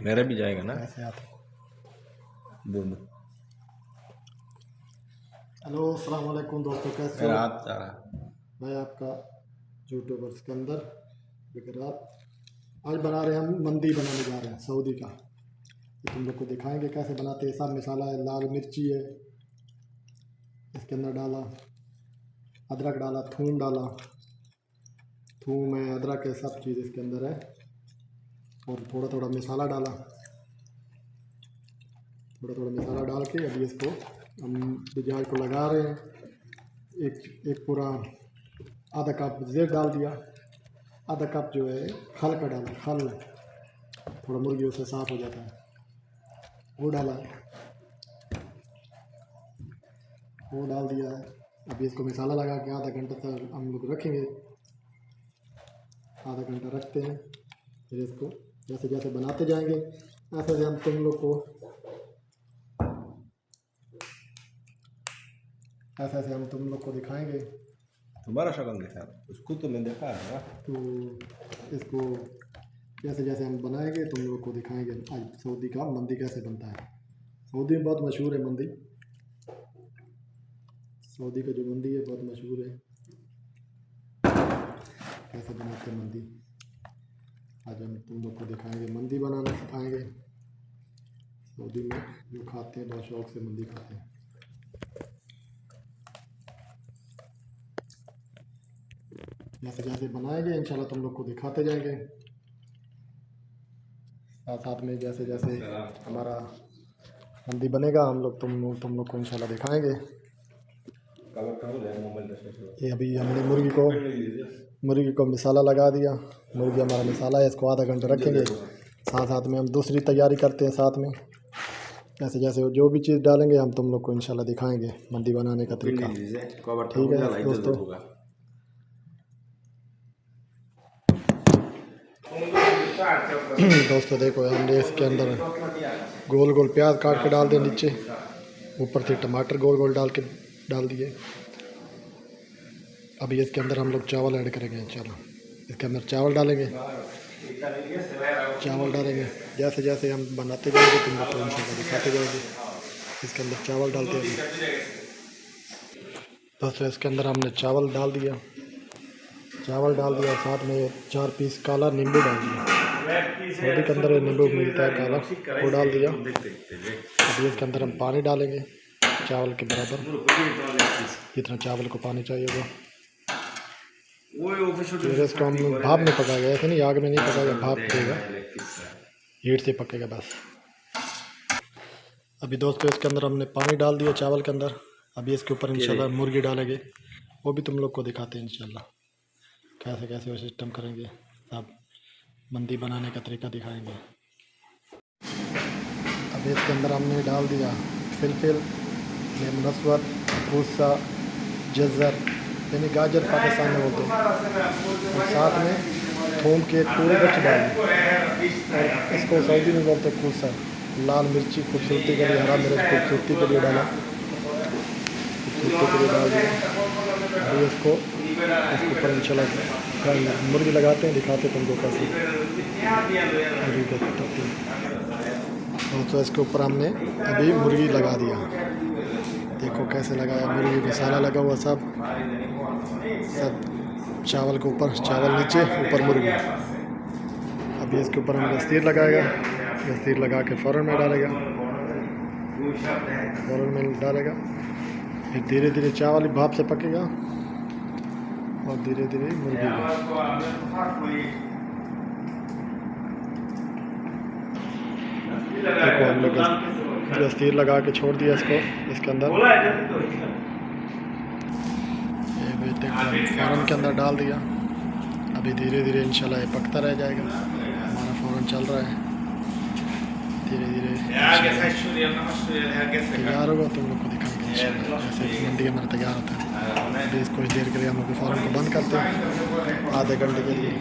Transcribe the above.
मेरा भी जाएगा ना। कैसे आते? बोल। हेलो अस्सलाम वालेकुम दोस्तों, कैसे हो? मेरा हाथ जा रहा है। मैं आपका यूट्यूबर सिकंदर बिकरात। आज बना रहे हैं, हम मंदी बनाने जा रहे हैं सऊदी का। ये तुम लोग को दिखाएंगे कैसे बनाते हैं। सब मसाला है, लाल मिर्ची है, इसके अंदर डाला अदरक, डाला थूम, डाला थूम है, अदरक है, सब चीज़ इसके अंदर है। और थोड़ा थोड़ा मसाला डाला, थोड़ा थोड़ा मसाला डाल के अभी इसको हम प्याज को लगा रहे हैं। एक पूरा आधा कप ज़ीर डाल दिया, आधा कप जो है खल का डाला, खल थोड़ा मुर्गियों से साफ़ हो जाता है, वो डाला, वो डाल दिया है। अभी इसको मसाला लगा के आधा घंटा तक हम लोग रखेंगे। आधा घंटा रखते हैं, फिर इसको जैसे जैसे बनाते जाएंगे ऐसे हम तुम लोग को दिखाएंगे। तुम्हारा शक्ल दिखा, उसको तो मैं देखा है ना। तो इसको जैसे जैसे हम बनाएंगे तुम लोग को दिखाएंगे आज सऊदी का मंदी कैसे बनता है। सऊदी में बहुत मशहूर है मंदी, सऊदी का जो मंदी है बहुत मशहूर है। कैसे बनाते हैं मंदी, आज हम तुम लोग को दिखाएंगे। मंदी बनाना सिखाएंगे। सऊदी में जो खाते हैं बहुत शौक से मंदी खाते हैं। जैसे जैसे बनाएंगे इंशाल्लाह तुम लोग को दिखाते जाएंगे साथ साथ में। जैसे जैसे हमारा मंदी बनेगा हम लोग तुम लोग को इंशाल्लाह दिखाएंगे। ये अभी हमने मुर्गी को मसाला लगा दिया। मुर्गी हमारा मसाला है, इसको आधा घंटा रखेंगे। साथ साथ में हम दूसरी तैयारी करते हैं साथ में। जैसे जैसे जो भी चीज़ डालेंगे हम तुम लोग को इंशाल्लाह दिखाएंगे मंदी बनाने का तरीका। ठीक है दोस्तों। दोस्तों देखो, हमने इसके अंदर गोल गोल प्याज काट के डाल दिए नीचे, ऊपर से टमाटर गोल गोल डाल दिए। अभी इसके अंदर हम लोग चावल ऐड करेंगे इंशाल्लाह। इसके अंदर चावल डालेंगे। जैसे जैसे हम बनाते जाएंगे तुम लोग को इंशाल्लाह दिखाते जाएंगे। इसके अंदर चावल डालते हैं दोस्तों। इसके अंदर हमने चावल डाल दिया, साथ में 4 पीस काला नींबू डाल दिया। सऊदी के अंदर नींबू मिलता है काला, वो डाल दिया। अभी इसके अंदर हम पानी डालेंगे चावल के बराबर, जितना चावल को पानी चाहिए होगा। फिर इसको हम भाप में पकाएगा, ऐसे नहीं आग में नहीं पकाएगा, भाप देगा, हीट से पकेगा बस। अभी दोस्तों इसके अंदर हमने पानी डाल दिया चावल के अंदर। अभी इसके ऊपर इंशाल्लाह मुर्गी डालेंगे, वो भी तुम लोग को दिखाते हैं इंशाल्लाह कैसे कैसे वो सिस्टम करेंगे। सब मंदी बनाने का तरीका दिखाएंगे। अभी इसके अंदर हमने डाल दिया फिलफिल, लेमन अस्वद, भूसा, जज़र यानी गाजर पाकिस्तान में बोलते हैं, और साथ में थूम के पूरे गच डाल दिए। और इसको सऊदी में बोलते हैं कूसा। लाल मिर्ची खूबसूरती के लिए, हरा मिर्च खूबसूरती के लिए डाला, डाल दिया। अभी इसको ऊपर इंशाल्लाह मुर्गी लगाते हैं, दिखाते तुम लोग कैसे मुर्गी को तपते हैं। तो इसके ऊपर हमने अभी मुर्गी लगा दिया, देखो कैसे लगाया मुर्गी। मसाला लगा हुआ सब चावल के ऊपर, चावल नीचे, ऊपर मुर्गी। अभी इसके ऊपर हम गस्तीर लगाएगा, गस्तीर लगा के फ़ौरन में डालेगा। फिर धीरे धीरे चावल भाप से पकेगा और धीरे धीरे मुर्गी। देखो हम लोग गस्तीर लगा के छोड़ दिया इसको, इसके अंदर फ़ौरन के अंदर डाल दिया। अभी धीरे धीरे इंशाल्लाह ये पकता रह जाएगा। हमारा फ़ौरन चल रहा है, धीरे धीरे तैयार होगा, तुम लोग को दिखाएंगे इंशाल्लाह जैसे मंडी हमारा तैयार होता है। अभी इसको कुछ देर के लिए हम लोग फ़ौरन को बंद करते हैं आधे घंटे के लिए।